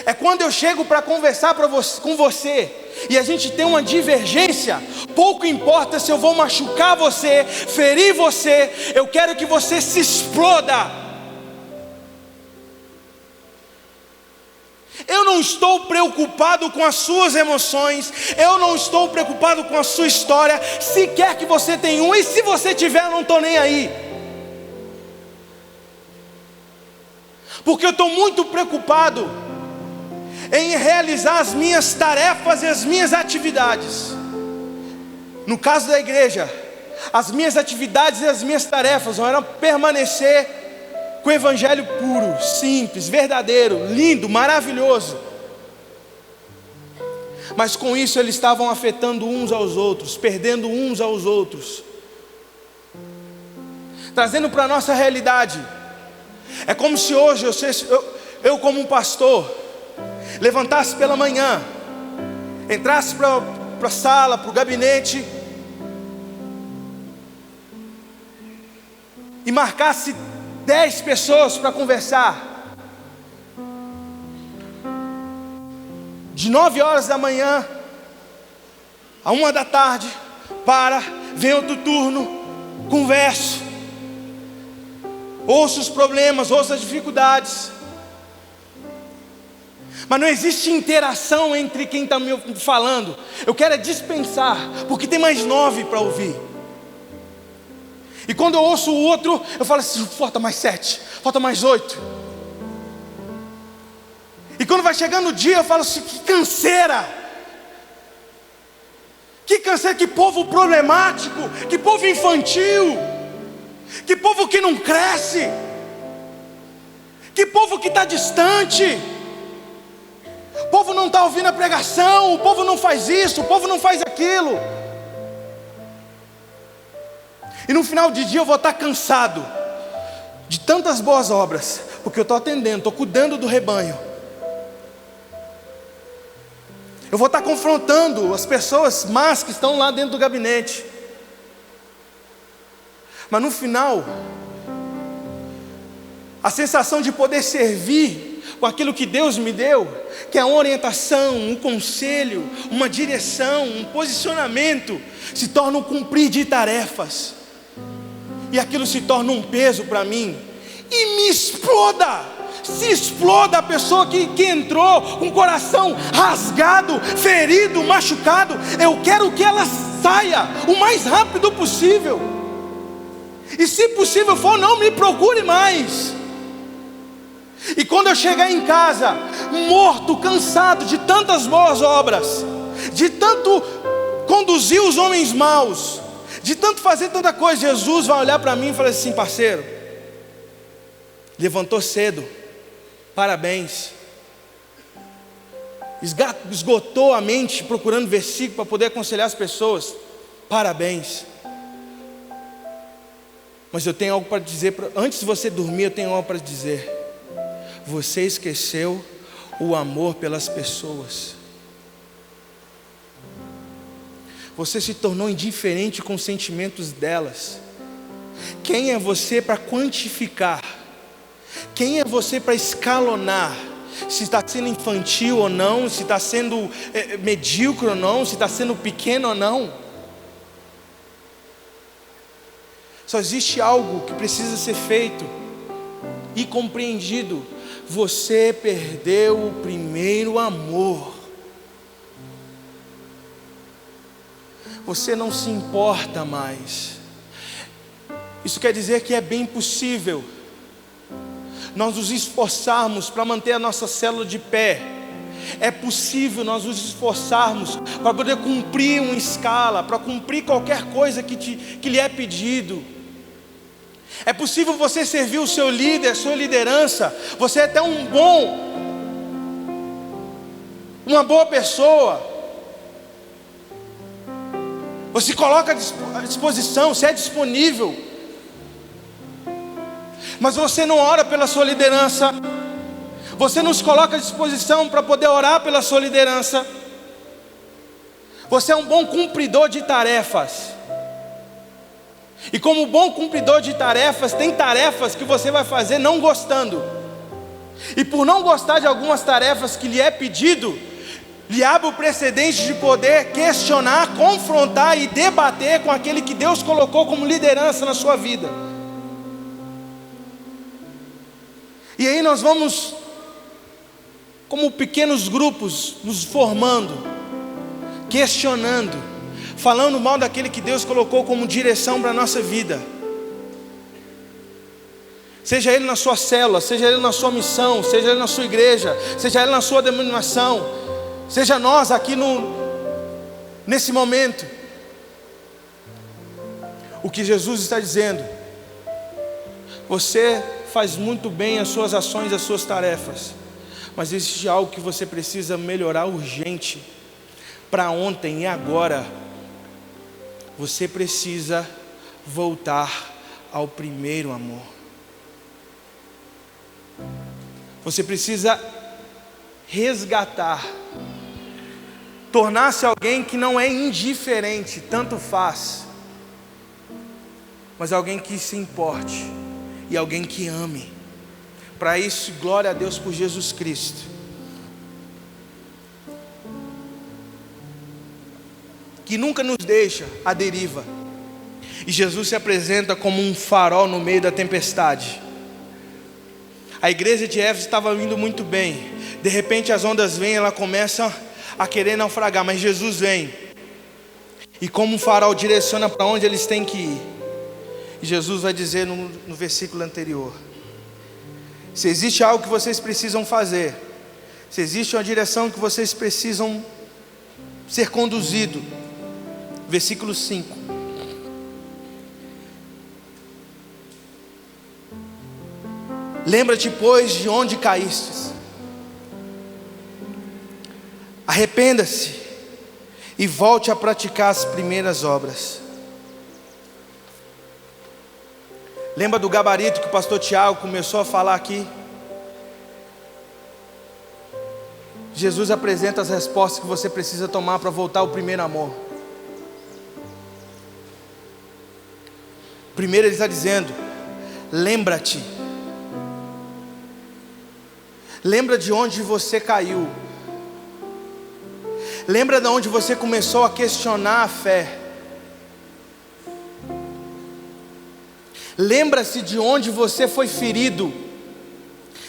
É quando eu chego para conversar com você e a gente tem uma divergência, pouco importa se eu vou machucar você, ferir você, eu quero que você se exploda. Eu não estou preocupado com as suas emoções, eu não estou preocupado com a sua história, se quer que você tenha uma, e se você tiver, eu não estou nem aí. Porque eu estou muito preocupado em realizar as minhas tarefas e as minhas atividades. No caso da igreja, as minhas atividades e as minhas tarefas eram permanecer com o evangelho puro, simples, verdadeiro, lindo, maravilhoso. Mas com isso eles estavam afetando uns aos outros, perdendo uns aos outros, trazendo para a nossa realidade. É como se hoje eu como um pastor, levantasse pela manhã, entrasse para a sala, para o gabinete, e marcasse 10 pessoas para conversar, de 9 horas da manhã a 1 da tarde, vem outro turno, converso, ouço os problemas, ouço as dificuldades, mas não existe interação entre quem está me falando. Eu quero dispensar, porque tem mais 9 para ouvir. E quando eu ouço o outro, eu falo assim: falta mais 7, falta mais 8. E quando vai chegando o dia, eu falo assim: que canseira! Que canseira, que povo problemático, que povo infantil, que povo que não cresce, que povo que está distante. O povo não está ouvindo a pregação, o povo não faz isso, o povo não faz aquilo. E no final de dia eu vou estar cansado de tantas boas obras, porque eu estou atendendo, estou cuidando do rebanho. Eu vou estar confrontando as pessoas más que estão lá dentro do gabinete. Mas no final, a sensação de poder servir com aquilo que Deus me deu, que é uma orientação, um conselho, uma direção, um posicionamento, se torna um cumprir de tarefas. E aquilo se torna um peso para mim, e me exploda, se exploda a pessoa que entrou com o coração rasgado, ferido, machucado. Eu quero que ela saia o mais rápido possível, e se possível for, não me procure mais. E quando eu chegar em casa, morto, cansado de tantas boas obras, de tanto conduzir os homens maus, de tanto fazer tanta coisa, Jesus vai olhar para mim e falar assim: parceiro, levantou cedo, parabéns. Esgotou a mente procurando versículo para poder aconselhar as pessoas, parabéns. Mas eu tenho algo para dizer, antes de você dormir eu tenho algo para dizer. Você esqueceu o amor pelas pessoas. Você se tornou indiferente com os sentimentos delas. Quem é você para quantificar? Quem é você para escalonar? Se está sendo infantil ou não, se está sendo medíocre ou não, se está sendo pequeno ou não. Só existe algo que precisa ser feito e compreendido: você perdeu o primeiro amor. Você não se importa mais. Isso quer dizer que é bem possível nós nos esforçarmos para manter a nossa célula de pé. É possível nós nos esforçarmos para poder cumprir uma escala, para cumprir qualquer coisa que lhe é pedido. É possível você servir o seu líder, a sua liderança. Você é até uma boa pessoa. Você coloca à disposição, você é disponível. Mas você não ora pela sua liderança. Você não se coloca à disposição para poder orar pela sua liderança. Você é um bom cumpridor de tarefas. E como bom cumpridor de tarefas, tem tarefas que você vai fazer não gostando. E por não gostar de algumas tarefas que lhe é pedido, lhe abre o precedente de poder questionar, confrontar e debater com aquele que Deus colocou como liderança na sua vida. E aí nós vamos, como pequenos grupos, nos formando, questionando, falando mal daquele que Deus colocou como direção para a nossa vida. Seja ele na sua célula, seja ele na sua missão, seja ele na sua igreja, seja ele na sua denominação, seja nós aqui nesse momento. O que Jesus está dizendo: você faz muito bem as suas ações, as suas tarefas, mas existe algo que você precisa melhorar urgente, para ontem e agora. Você precisa voltar ao primeiro amor. Você precisa resgatar, tornar-se alguém que não é indiferente, tanto faz, mas alguém que se importe e alguém que ame. Para isso, glória a Deus por Jesus Cristo, que nunca nos deixa à deriva. E Jesus se apresenta como um farol no meio da tempestade. A igreja de Éfeso estava indo muito bem. De repente as ondas vêm, ela começa a querer naufragar, mas Jesus vem e como um farol direciona para onde eles têm que ir. E Jesus vai dizer no versículo anterior: se existe algo que vocês precisam fazer, se existe uma direção que vocês precisam ser conduzidos, versículo 5: lembra-te, pois, de onde caístes, arrependa-se e volte a praticar as primeiras obras. Lembra do gabarito que o pastor Tiago começou a falar aqui? Jesus apresenta as respostas que você precisa tomar para voltar ao primeiro amor. Primeiro ele está dizendo: lembra-te. Lembra de onde você caiu. Lembra de onde você começou a questionar a fé. Lembra-se de onde você foi ferido.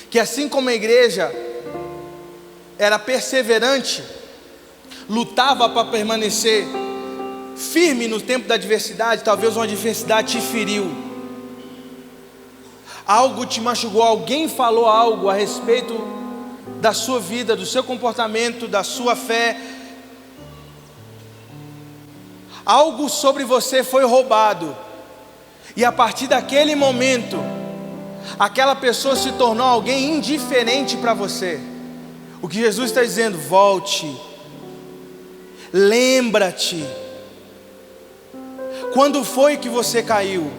Que assim como a igreja era perseverante, lutava para permanecer firme no tempo da adversidade, talvez uma adversidade te feriu, algo te machucou, alguém falou algo a respeito da sua vida, do seu comportamento, da sua fé, algo sobre você foi roubado, e a partir daquele momento, aquela pessoa se tornou alguém indiferente para você. O que Jesus está dizendo: volte, lembra-te. Quando foi que você caiu?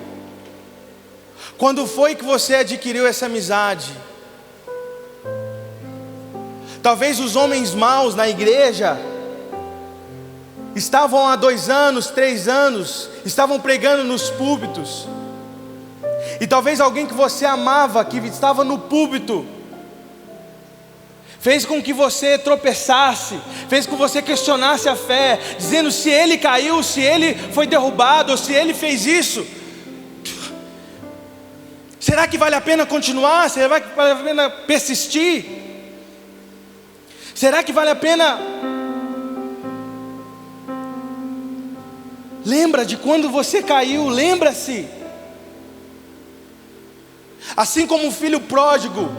Quando foi que você adquiriu essa amizade? Talvez os homens maus na igreja estavam há 2 anos, 3 anos, estavam pregando nos púlpitos, e talvez alguém que você amava, que estava no púlpito, fez com que você tropeçasse, fez com que você questionasse a fé, dizendo se ele caiu, se ele foi derrubado, ou se ele fez isso. Será que vale a pena continuar? Será que vale a pena persistir? Será que vale a pena? Lembra de quando você caiu, lembra-se. Assim como o filho pródigo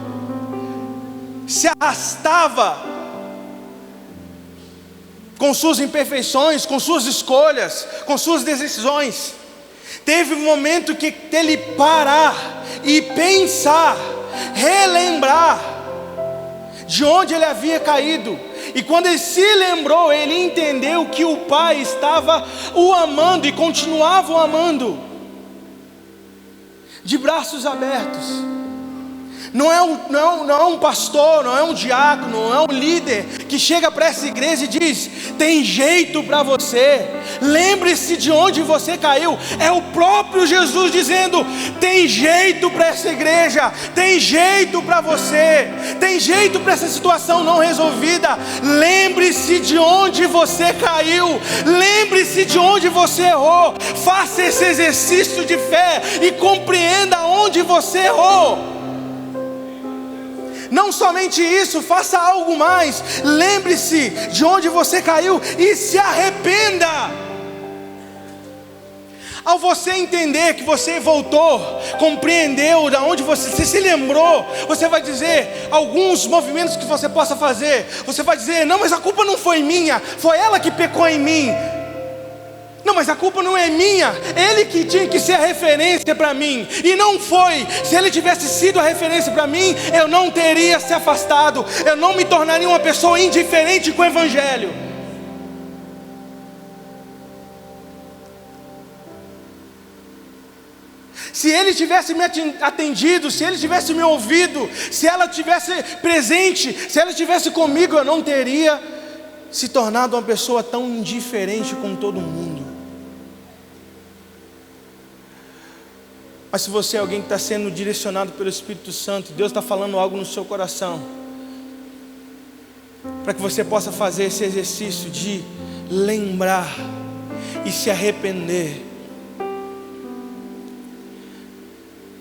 se arrastava com suas imperfeições, com suas escolhas, com suas decisões, teve um momento que ele parar e pensar, relembrar de onde ele havia caído. E quando ele se lembrou, ele entendeu que o pai estava o amando e continuava o amando, de braços abertos. Não é um pastor, não é um diácono, não é um líder que chega para essa igreja e diz: tem jeito para você, lembre-se de onde você caiu. É o próprio Jesus dizendo: tem jeito para essa igreja, tem jeito para você, tem jeito para essa situação não resolvida. Lembre-se de onde você caiu, lembre-se de onde você errou. Faça esse exercício de fé e compreenda onde você errou. Não somente isso, faça algo mais. Lembre-se de onde você caiu e se arrependa. Ao você entender que você voltou, compreendeu de onde você se lembrou, você vai dizer alguns movimentos que você possa fazer. Você vai dizer: não, mas a culpa não foi minha, foi ela que pecou em mim. Não, mas a culpa não é minha, ele que tinha que ser a referência para mim, e não foi. Se ele tivesse sido a referência para mim, eu não teria se afastado, eu não me tornaria uma pessoa indiferente com o Evangelho. Se ele tivesse me atendido, se ele tivesse me ouvido, se ela tivesse presente, se ela estivesse comigo, eu não teria se tornado uma pessoa tão indiferente com todo mundo. Mas se você é alguém que está sendo direcionado pelo Espírito Santo, Deus está falando algo no seu coração, para que você possa fazer esse exercício de lembrar e se arrepender.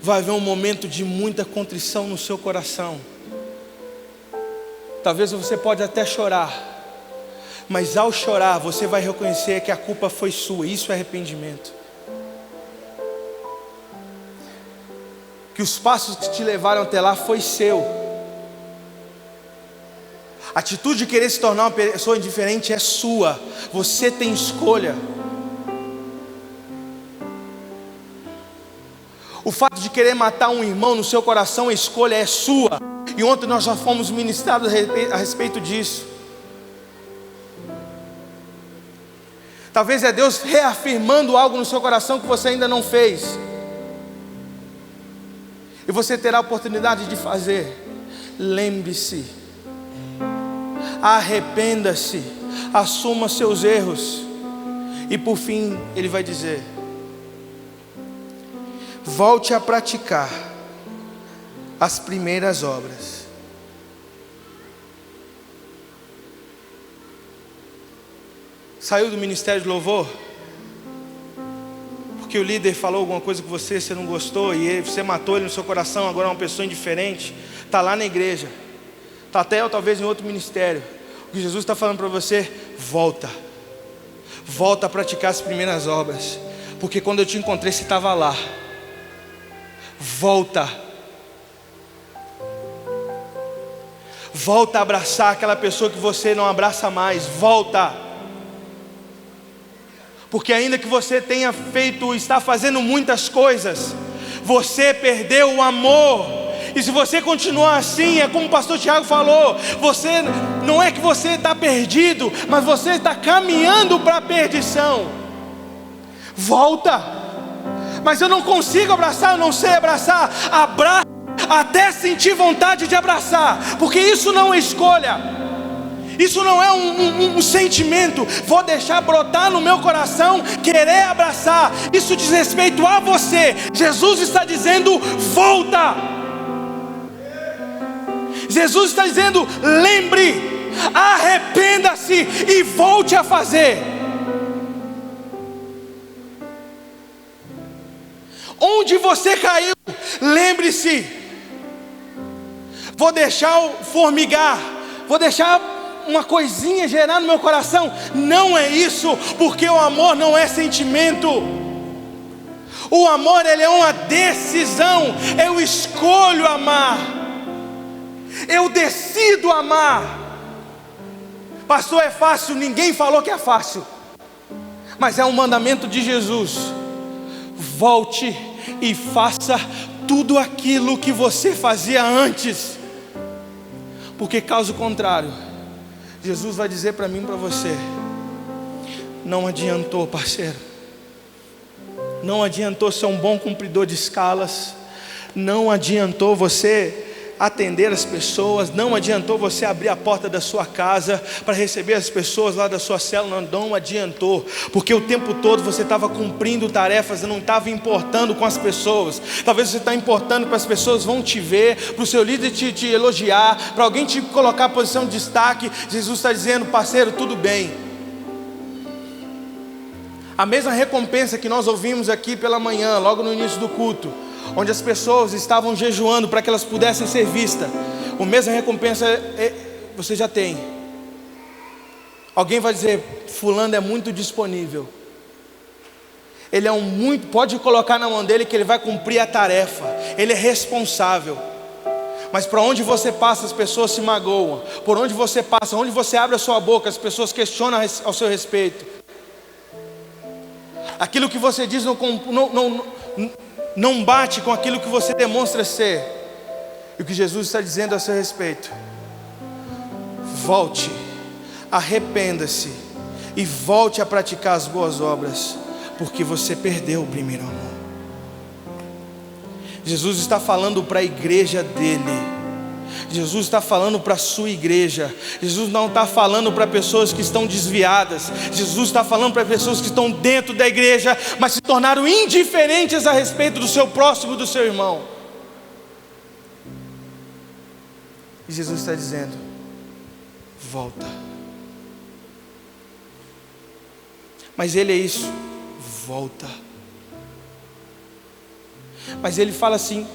Vai haver um momento de muita contrição no seu coração. Talvez você pode até chorar, mas ao chorar você vai reconhecer que a culpa foi sua. Isso é arrependimento. Que os passos que te levaram até lá foi seu. A atitude de querer se tornar uma pessoa indiferente é sua. Você tem escolha. O fato de querer matar um irmão no seu coração, a escolha é sua. E ontem nós já fomos ministrados a respeito disso. Talvez é Deus reafirmando algo no seu coração que você ainda não fez. E você terá a oportunidade de fazer. Lembre-se, arrependa-se, assuma seus erros. E por fim, Ele vai dizer: volte a praticar as primeiras obras. Saiu do ministério de louvor porque o líder falou alguma coisa com você não gostou, e você matou ele no seu coração, agora é uma pessoa indiferente, está lá na igreja, está até ou talvez em outro ministério. O que Jesus está falando para você: volta a praticar as primeiras obras, porque quando eu te encontrei você estava lá. Volta a abraçar aquela pessoa que você não abraça mais. Volta. Porque ainda que você tenha feito, está fazendo muitas coisas, você perdeu o amor. E se você continuar assim, é como o pastor Tiago falou, você, não é que você está perdido, mas você está caminhando para a perdição. Volta. Mas eu não consigo abraçar, eu não sei abraçar. Abraça até sentir vontade de abraçar, porque isso não é escolha. Isso não é um sentimento. Vou deixar brotar no meu coração querer abraçar. Isso diz respeito a você. Jesus está dizendo: volta. Jesus está dizendo: lembre, arrependa-se e volte a fazer. Onde você caiu, lembre-se, vou deixar o formigar, vou deixar uma coisinha gerar no meu coração. Não é isso, porque o amor não é sentimento. O amor, ele é uma decisão. Eu escolho amar, eu decido amar. Pastor, é fácil? Ninguém falou que é fácil, mas é um mandamento de Jesus. Volte e faça tudo aquilo que você fazia antes, porque caso contrário, Jesus vai dizer para mim e para você: não adiantou, parceiro. Não adiantou ser um bom cumpridor de escalas. Não adiantou você atender as pessoas. Não adiantou você abrir a porta da sua casa para receber as pessoas lá da sua célula. Não adiantou, porque o tempo todo você estava cumprindo tarefas e não estava importando com as pessoas. Talvez você está importando para as pessoas vão te ver, para o seu líder te elogiar, para alguém te colocar a posição de destaque. Jesus está dizendo: parceiro, tudo bem. A mesma recompensa que nós ouvimos aqui pela manhã, logo no início do culto, onde as pessoas estavam jejuando para que elas pudessem ser vistas, a mesma recompensa você já tem. Alguém vai dizer: fulano é muito disponível, ele é pode colocar na mão dele que ele vai cumprir a tarefa, ele é responsável. Mas para onde você passa, as pessoas se magoam. Por onde você passa, onde você abre a sua boca, as pessoas questionam ao seu respeito. Aquilo que você diz não bate com aquilo que você demonstra ser. E o que Jesus está dizendo a seu respeito: volte, arrependa-se e volte a praticar as boas obras, porque você perdeu o primeiro amor. Jesus está falando para a igreja dele. Jesus está falando para a sua igreja. Jesus não está falando para pessoas que estão desviadas. Jesus está falando para pessoas que estão dentro da igreja, mas se tornaram indiferentes a respeito do seu próximo, do seu irmão. E Jesus está dizendo: volta. Mas ele é isso, volta. Mas ele fala assim: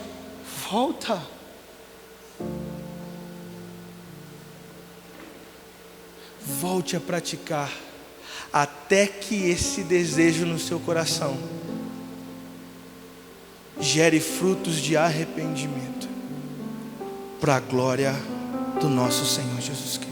volta. Volte a praticar, até que esse desejo no seu coração gere frutos de arrependimento, para a glória do nosso Senhor Jesus Cristo.